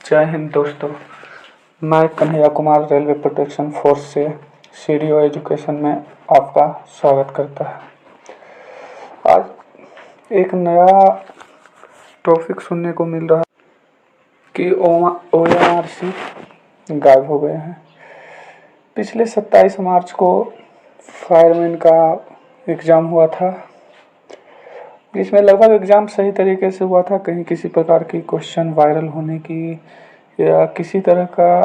जय हिंद दोस्तों। मैं Kanhaiya Kumar railway protection force से सीडीओ एजुकेशन में आपका स्वागत करता है। आज एक नया टॉपिक सुनने को मिल रहा है कि OMRC गायब हो गए हैं। पिछले 27 मार्च को फायरमैन का एग्ज़ाम हुआ था, जिसमें लगभग एग्ज़ाम सही तरीके से हुआ था। कहीं किसी प्रकार की क्वेश्चन वायरल होने की या किसी तरह का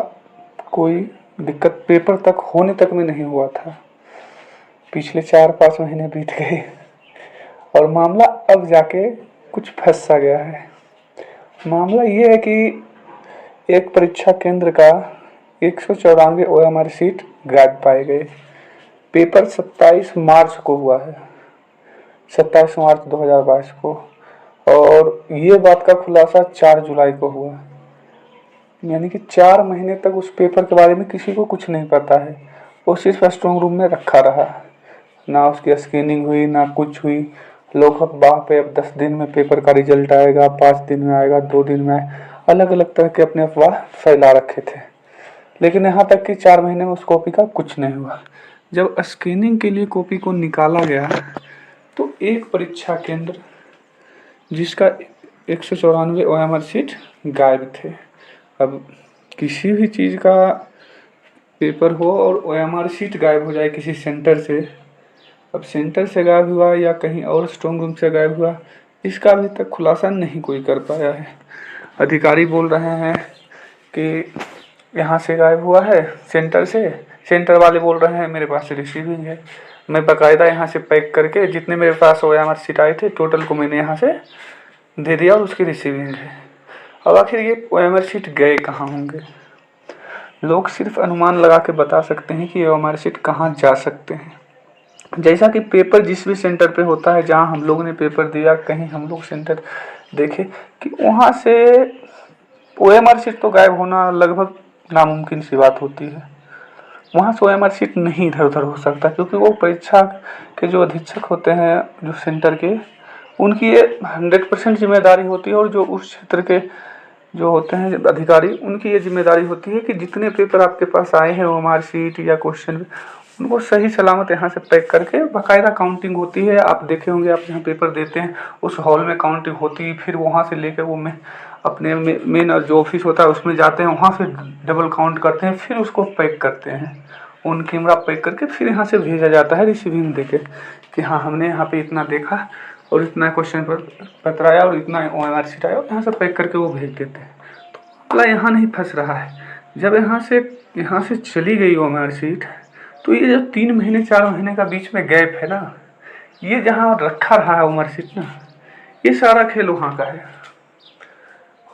कोई दिक्कत पेपर तक होने तक में नहीं हुआ था। पिछले 4-5 महीने बीत गए और मामला अब जाके कुछ फंस सा गया है। मामला ये है कि एक परीक्षा केंद्र का 194 OMR सीट गायब पाए गए। पेपर 27 मार्च को हुआ है, 27 मार्च 2022 को, और ये बात का खुलासा 4 जुलाई को हुआ। यानी कि 4 महीने तक उस पेपर के बारे में किसी को कुछ नहीं पता है। वो सिर्फ स्ट्रॉन्ग रूम में रखा रहा, ना उसकी स्कैनिंग हुई ना कुछ हुई। लोग अफवाह पे अब 10 दिन में पेपर का रिजल्ट आएगा, 5 दिन में आएगा, 2 दिन में, अलग अलग तरह के अपने अफवाह फैला रखे थे। लेकिन यहाँ तक कि 4 महीने में उस कॉपी का कुछ नहीं हुआ। जब स्कैनिंग के लिए कॉपी को निकाला गया तो एक परीक्षा केंद्र जिसका 194 OMR सीट गायब थे। अब किसी भी चीज़ का पेपर हो और OMR सीट गायब हो जाए किसी सेंटर से, अब सेंटर से गायब हुआ या कहीं और स्ट्रॉन्ग रूम से गायब हुआ, इसका अभी तक खुलासा नहीं कोई कर पाया है। अधिकारी बोल रहे हैं कि यहाँ से गायब हुआ है सेंटर से, सेंटर वाले बोल रहे हैं मेरे पास रिसीविंग है। मैं बाकायदा यहाँ से पैक करके जितने मेरे पास OMR सीट आए थे टोटल को मैंने यहाँ से दे दिया और उसकी रिसीविंग है। अब आखिर ये OMR सीट गए कहाँ होंगे? लोग सिर्फ अनुमान लगा के बता सकते हैं कि OMR सीट कहाँ जा सकते हैं। जैसा कि पेपर जिस भी सेंटर पे होता है जहाँ हम लोगों ने पेपर दिया, कहीं हम लोग सेंटर देखे कि वहाँ से OMR सीट तो गायब होना लगभग नामुमकिन सी बात होती है। वहाँ से OMR सीट नहीं इधर उधर हो सकता, क्योंकि वो परीक्षा के जो अधीक्षक होते हैं जो सेंटर के, उनकी ये 100% जिम्मेदारी होती है। और जो उस क्षेत्र के जो होते हैं अधिकारी, उनकी ये जिम्मेदारी होती है कि जितने पेपर आपके पास आए हैं OMR सीट या क्वेश्चन, उनको सही सलामत यहाँ से पैक करके बाकायदा काउंटिंग होती है। आप देखे होंगे, आप जहाँ पेपर देते हैं उस हॉल में काउंटिंग होती है, फिर वहाँ से लेकर वो अपने मेन जो ऑफिस होता है उसमें जाते हैं, वहाँ से डबल काउंट करते हैं, फिर उसको पैक करते हैं। उन कैमरा पैक करके फिर यहाँ से भेजा जाता है रिसीविंग देके कि हाँ हमने यहाँ पे इतना देखा और इतना क्वेश्चन पत्र आया और इतना OMR सीट आया, और यहाँ से पैक करके वो भेज देते हैं। तो मामला यहाँ नहीं फंस रहा है। जब यहाँ से चली गई OMR सीट, तो ये जो 3 महीने 4 महीने का बीच में गैप है ना, ये जहाँ रखा रहा है OMR सीट ना, ये सारा खेल वहाँ का है।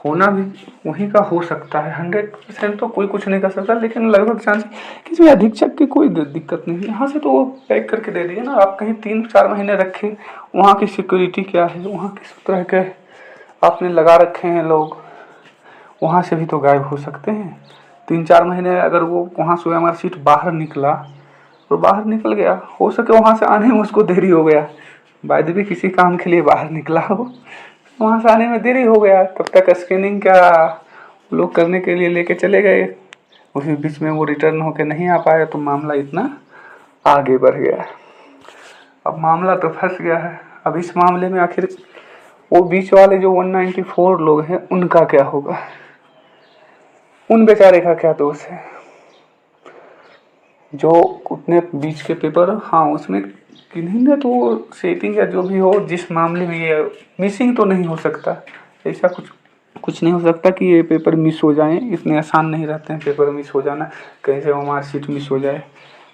होना भी वहीं का हो सकता है। 100% तो कोई कुछ नहीं कर सकता, लेकिन लगभग चांस कि इसमें अधीक्षक की कोई दिक्कत नहीं है। यहाँ से तो वो पैक करके दे दिए ना। आप कहीं 3-4 महीने रखें, वहाँ की सिक्योरिटी क्या है, वहाँ किस तरह के आपने लगा रखे हैं लोग, वहाँ से भी तो गायब हो सकते हैं। 3-4 महीने अगर वो वहाँ से OMR सीट बाहर निकला और बाहर निकल गया, हो सके वहाँ से आने में उसको देरी हो गया, बाय द वे किसी काम के लिए बाहर निकला हो, वहाँ से आने में देरी हो गया, तब तक स्कैनिंग क्या लोग करने के लिए लेके चले गए, उसी बीच में वो रिटर्न होके नहीं आ पाया, तो मामला इतना आगे बढ़ गया। अब मामला तो फंस गया है। अब इस मामले में आखिर वो बीच वाले जो 194 लोग हैं उनका क्या होगा? उन बेचारे का क्या दोष है जो उतने बीच के पेपर, हाँ उसमें किन्हीं ने तो सेटिंग या जो भी हो, जिस मामले में ये मिसिंग तो नहीं हो सकता, ऐसा कुछ नहीं हो सकता कि ये पेपर मिस हो जाए। इतने आसान नहीं रहते हैं पेपर मिस हो जाना, कहीं से OMR सीट मिस हो जाए,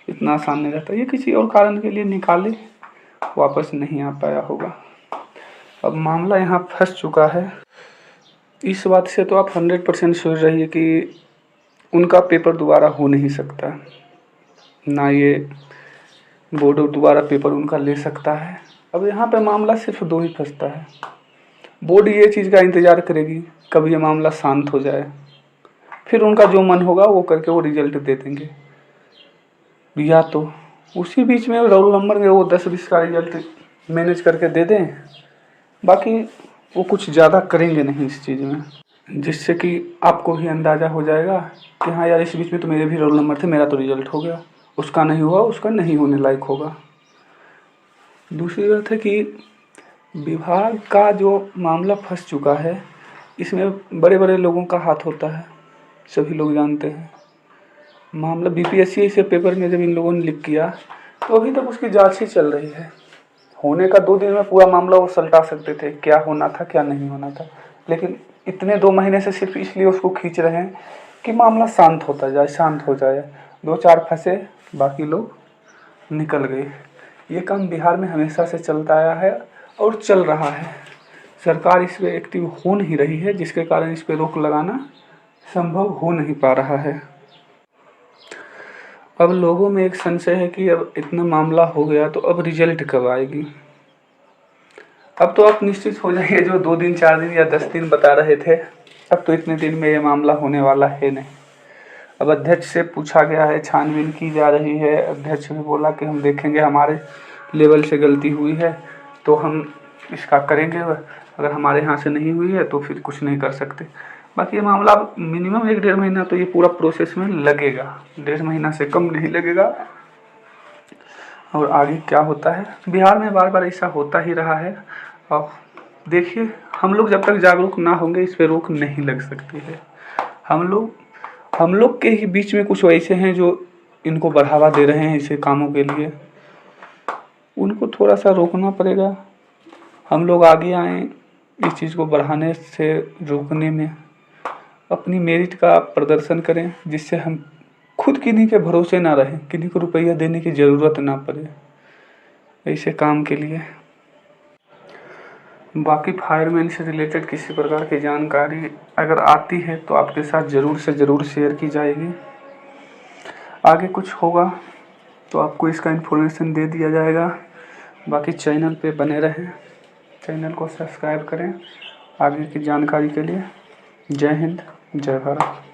इतना आसान नहीं रहता। ये किसी और कारण के लिए निकाले, वापस नहीं आ पाया होगा। अब मामला यहाँ फंस चुका है। इस बात से तो आप 100% श्योर रहिए कि उनका पेपर दोबारा हो नहीं सकता, ना ये बोर्ड दोबारा पेपर उनका ले सकता है। अब यहाँ पे मामला सिर्फ 2 ही फंसता है। बोर्ड ये चीज़ का इंतज़ार करेगी कब ये मामला शांत हो जाए, फिर उनका जो मन होगा वो करके वो रिजल्ट दे देंगे, या तो उसी बीच में रोल नंबर में वो 10-20 का रिजल्ट मैनेज करके दे दें। बाकी वो कुछ ज़्यादा करेंगे नहीं इस चीज़ में। जिससे कि आपको भी अंदाज़ा हो जाएगा कि हाँ यार, इस बीच में तो मेरे भी रोल नंबर थे, मेरा तो रिजल्ट हो गया, उसका नहीं हुआ, उसका नहीं होने लायक होगा। दूसरी बात है कि विभाग का जो मामला फंस चुका है, इसमें बड़े बड़े लोगों का हाथ होता है, सभी लोग जानते हैं। मामला बीपीएससी से पेपर में जब इन लोगों ने लीक किया तो अभी तक उसकी जांच ही चल रही है। होने का 2 दिन में पूरा मामला वो सलटा सकते थे, क्या होना था क्या नहीं होना था, लेकिन इतने 2 महीने से सिर्फ इसलिए उसको खींच रहे हैं कि मामला शांत होता जाए, शांत हो जाए। 2-4 फंसे, बाकी लोग निकल गए। ये काम बिहार में हमेशा से चलता आया है और चल रहा है। सरकार इस पर एक्टिव हो नहीं रही है, जिसके कारण इस पर रोक लगाना संभव हो नहीं पा रहा है। अब लोगों में एक संशय है कि अब इतना मामला हो गया तो अब रिजल्ट कब आएगी। अब तो आप निश्चित हो जाइए, जो 2 दिन 4 दिन या 10 दिन बता रहे थे, अब तो इतने दिन में ये मामला होने वाला है नहीं। अब अध्यक्ष से पूछा गया है, छानबीन की जा रही है। अध्यक्ष ने बोला कि हम देखेंगे, हमारे लेवल से गलती हुई है तो हम इसका करेंगे, अगर हमारे यहाँ से नहीं हुई है तो फिर कुछ नहीं कर सकते। बाकी ये मामला मिनिमम 1-1.5 महीना तो ये पूरा प्रोसेस में लगेगा, 1.5 महीना से कम नहीं लगेगा। और आगे क्या होता है, बिहार में बार बार ऐसा होता ही रहा है। और देखिए, हम लोग जब तक जागरूक ना होंगे इस पर रोक नहीं लग सकती है। हम लोग के ही बीच में कुछ वैसे हैं जो इनको बढ़ावा दे रहे हैं ऐसे कामों के लिए, उनको थोड़ा सा रोकना पड़ेगा। हम लोग आगे आएँ, इस चीज़ को बढ़ाने से रोकने में अपनी मेरिट का प्रदर्शन करें, जिससे हम खुद किन्हीं के भरोसे ना रहें, किन्हीं को रुपया देने की ज़रूरत ना पड़े ऐसे काम के लिए। बाकी फायरमैन से रिलेटेड किसी प्रकार की जानकारी अगर आती है तो आपके साथ ज़रूर से ज़रूर शेयर की जाएगी। आगे कुछ होगा तो आपको इसका इन्फॉर्मेशन दे दिया जाएगा। बाकी चैनल पे बने रहें, चैनल को सब्सक्राइब करें आगे की जानकारी के लिए। जय हिंद, जय भारत।